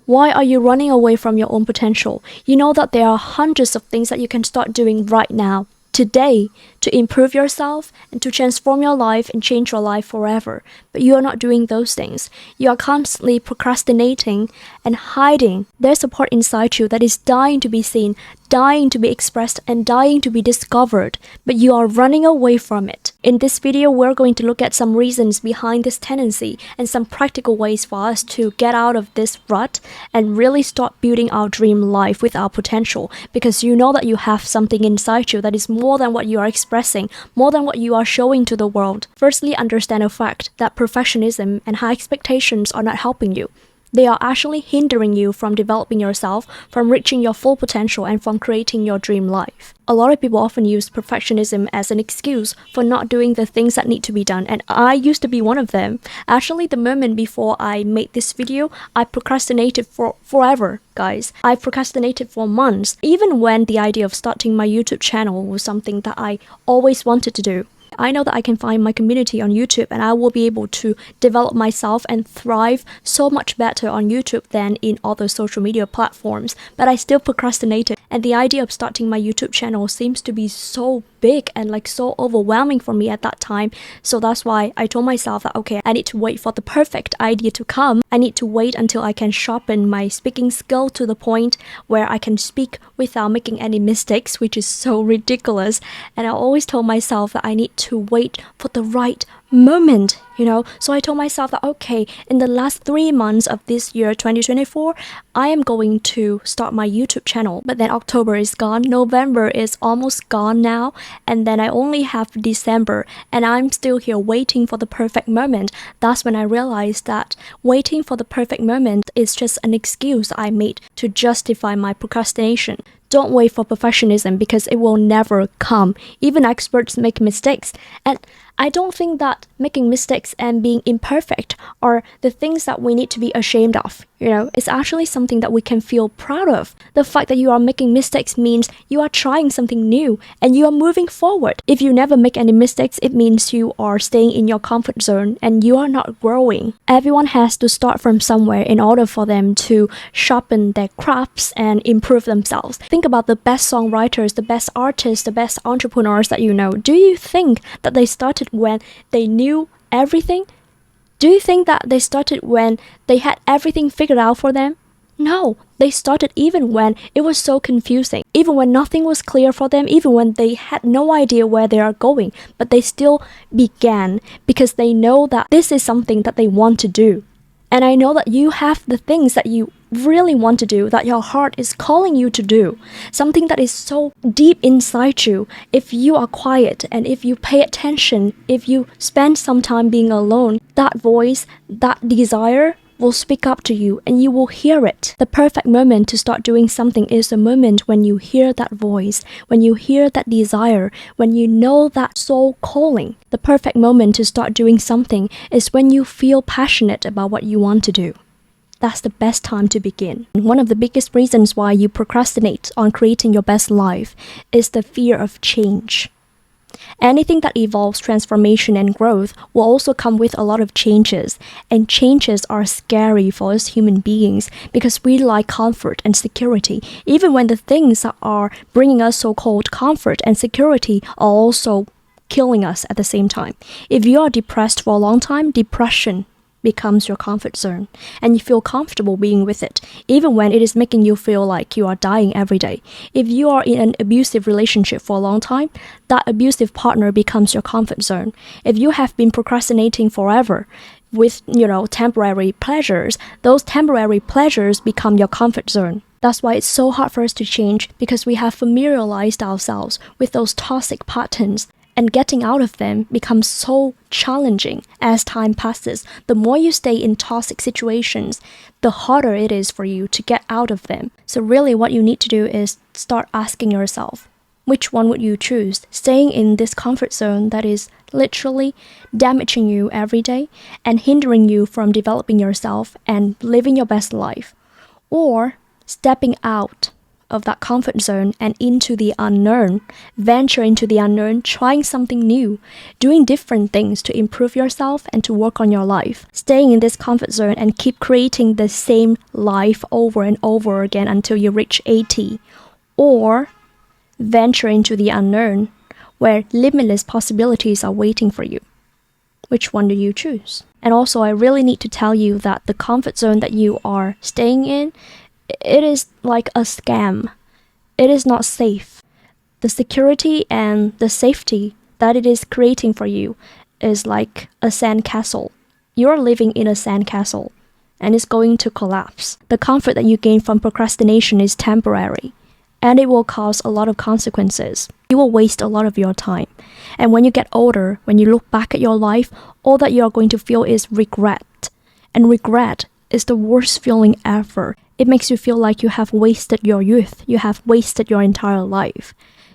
Why are you running away from your own potential? You know that there are hundreds of things that you can start doing right now, today, to improve yourself and to transform your life and change your life forever. But you are not doing those things. You are constantly procrastinating and hiding. There's a part inside you that is dying to be seen, dying to be expressed, and dying to be discovered, but you are running away from it. In this video, we're going to look at some reasons behind this tendency and some practical ways for us to get out of this rut and really start building our dream life with our potential, because you know that you have something inside you that is more than what you are expressing, more than what you are showing to the world. Firstly, understand the fact that perfectionism and high expectations are not helping you. They are actually hindering you from developing yourself, from reaching your full potential, and from creating your dream life. A lot of people often use perfectionism as an excuse for not doing the things that need to be done, and I used to be one of them. Actually, the moment before I made this video, I procrastinated for forever, guys. I procrastinated for months, even when the idea of starting my YouTube channel was something that I always wanted to do. I know that I can find my community on YouTube, and I will be able to develop myself and thrive so much better on YouTube than in other social media platforms, but I still procrastinated, and the idea of starting my YouTube channel seems to be so big and so overwhelming for me at that time. So that's why I told myself that okay, I need to wait for the perfect idea to come. I need to wait until I can sharpen my speaking skill to the point where I can speak without making any mistakes, which is so ridiculous. And I always told myself that I need to wait for the right moment, So I told myself that okay, in the last 3 months of this year 2024, I am going to start my YouTube channel. But then October is gone, November is almost gone now, and then I only have December, and I'm still here waiting for the perfect moment. That's when I realized that waiting for the perfect moment is just an excuse I made to justify my procrastination. Don't wait for perfectionism, because it will never come. Even experts make mistakes. And I don't think that making mistakes and being imperfect are the things that we need to be ashamed of. It's actually something that we can feel proud of. The fact that you are making mistakes means you are trying something new and you are moving forward. If you never make any mistakes, it means you are staying in your comfort zone and you are not growing. Everyone has to start from somewhere in order for them to sharpen their crafts and improve themselves. Think about the best songwriters, the best artists, the best entrepreneurs that you know. Do you think that they started when they knew everything? Do you think that they started when they had everything figured out for them? No, they started even when it was so confusing, even when nothing was clear for them, even when they had no idea where they are going, but they still began because they know that this is something that they want to do. And I know that you have the things that you really want to do, that your heart is calling you to do, something that is so deep inside you. If you are quiet and if you pay attention, if you spend some time being alone, that voice, that desire will speak up to you and you will hear it. The perfect moment to start doing something is the moment when you hear that voice, when you hear that desire, when you know that soul calling. The perfect moment to start doing something is when you feel passionate about what you want to do. That's the best time to begin. One of the biggest reasons why you procrastinate on creating your best life is the fear of change. Anything that involves transformation and growth will also come with a lot of changes, and changes are scary for us human beings because we like comfort and security, even when the things that are bringing us so-called comfort and security are also killing us at the same time. If you are depressed for a long time, depression becomes your comfort zone, and you feel comfortable being with it, even when it is making you feel like you are dying every day. If you are in an abusive relationship for a long time, that abusive partner becomes your comfort zone. If you have been procrastinating forever with, temporary pleasures, those temporary pleasures become your comfort zone. That's why it's so hard for us to change, because we have familiarized ourselves with those toxic patterns. And getting out of them becomes so challenging as time passes. The more you stay in toxic situations, the harder it is for you to get out of them. So really what you need to do is start asking yourself, which one would you choose? Staying in this comfort zone that is literally damaging you every day and hindering you from developing yourself and living your best life? Or stepping out of that comfort zone and into the unknown. Venture into the unknown, trying something new, doing different things to improve yourself and to work on your life. Staying in this comfort zone and keep creating the same life over and over again until you reach 80. Or venture into the unknown, where limitless possibilities are waiting for you. Which one do you choose? And also, I really need to tell you that the comfort zone that you are staying in, it is like a scam. It is not safe. The security and the safety that it is creating for you is like a sandcastle. You're living in a sandcastle and it's going to collapse. The comfort that you gain from procrastination is temporary, and it will cause a lot of consequences. You will waste a lot of your time. And when you get older, when you look back at your life, all that you are going to feel is regret. And regret is the worst feeling ever. It makes you feel like you have wasted your youth. You have wasted your entire life.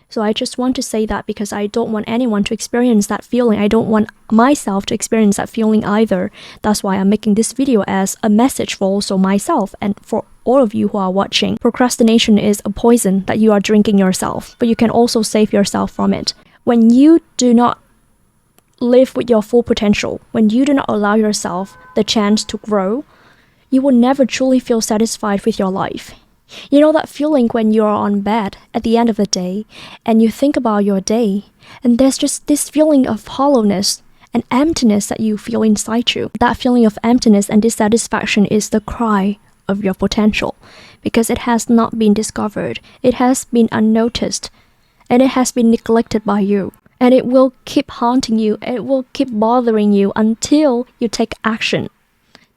So I just want to say that because I don't want anyone to experience that feeling. I don't want myself to experience that feeling either. That's why I'm making this video as a message for also myself and for all of you who are watching. Procrastination is a poison that you are drinking yourself, but you can also save yourself from it. When you do not live with your full potential, when you do not allow yourself the chance to grow, you will never truly feel satisfied with your life. You know that feeling when you're on bed at the end of the day and you think about your day and there's just this feeling of hollowness and emptiness that you feel inside you. That feeling of emptiness and dissatisfaction is the cry of your potential because it has not been discovered, it has been unnoticed, and it has been neglected by you. And it will keep haunting you, it will keep bothering you until you take action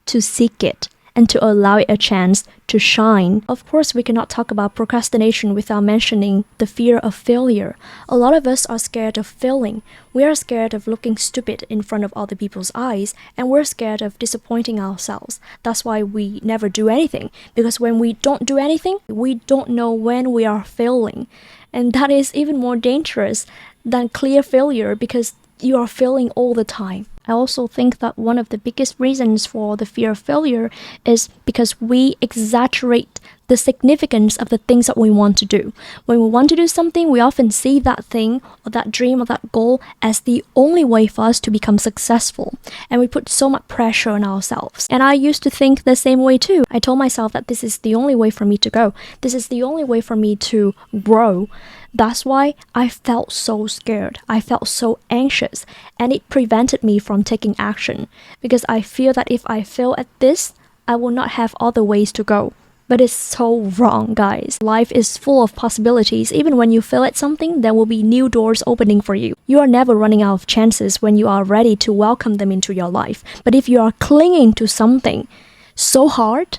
to seek it and to allow it a chance to shine. Of course, we cannot talk about procrastination without mentioning the fear of failure. A lot of us are scared of failing. We are scared of looking stupid in front of other people's eyes, and we're scared of disappointing ourselves. That's why we never do anything, because when we don't do anything, we don't know when we are failing. And that is even more dangerous than clear failure because you are failing all the time. I also think that one of the biggest reasons for the fear of failure is because we exaggerate the significance of the things that we want to do. When we want to do something, we often see that thing or that dream or that goal as the only way for us to become successful. And we put so much pressure on ourselves. And I used to think the same way too. I told myself that this is the only way for me to go. This is the only way for me to grow. That's why I felt so scared. I felt so anxious, and it prevented me from taking action because I fear that if I fail at this, I will not have other ways to go. But it's so wrong, guys. Life is full of possibilities. Even when you fail at something, there will be new doors opening for you. You are never running out of chances when you are ready to welcome them into your life. But if you are clinging to something so hard,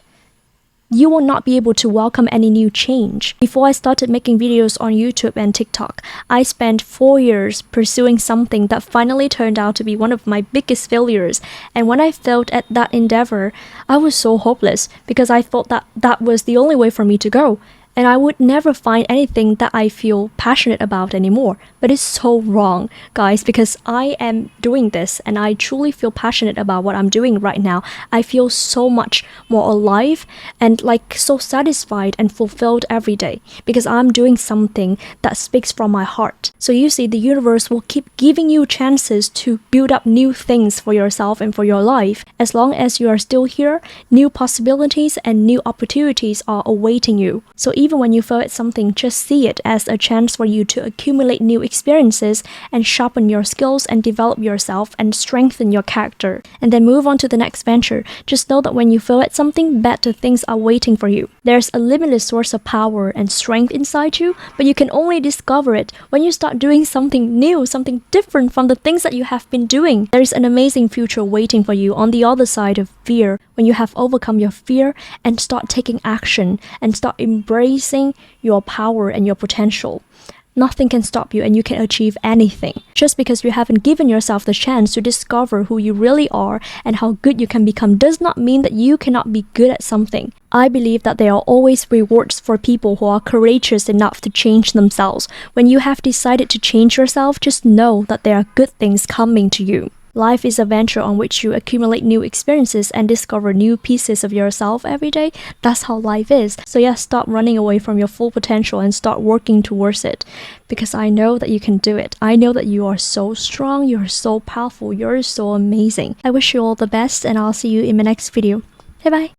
you will not be able to welcome any new change. Before I started making videos on YouTube and TikTok, I spent 4 years pursuing something that finally turned out to be one of my biggest failures. And when I failed at that endeavor, I was so hopeless because I thought that that was the only way for me to go. And I would never find anything that I feel passionate about anymore. But it's so wrong, guys, because I am doing this and I truly feel passionate about what I'm doing right now. I feel so much more alive and like so satisfied and fulfilled every day because I'm doing something that speaks from my heart. So you see, the universe will keep giving you chances to build up new things for yourself and for your life. As long as you are still here, new possibilities and new opportunities are awaiting you. So even when you fail at something, just see it as a chance for you to accumulate new experiences and sharpen your skills and develop yourself and strengthen your character. And then move on to the next venture. Just know that when you fail at something, better things are waiting for you. There's a limitless source of power and strength inside you, but you can only discover it when you start doing something new, something different from the things that you have been doing. There is an amazing future waiting for you on the other side of fear, when you have overcome your fear and start taking action and start embracing your power and your potential. Nothing can stop you and you can achieve anything. Just because you haven't given yourself the chance to discover who you really are and how good you can become does not mean that you cannot be good at something. I believe that there are always rewards for people who are courageous enough to change themselves. When you have decided to change yourself, just know that there are good things coming to you. Life is a venture on which you accumulate new experiences and discover new pieces of yourself every day. That's how life is. So yeah, stop running away from your full potential and start working towards it. Because I know that you can do it. I know that you are so strong, you're so powerful, you're so amazing. I wish you all the best, and I'll see you in my next video. Bye bye.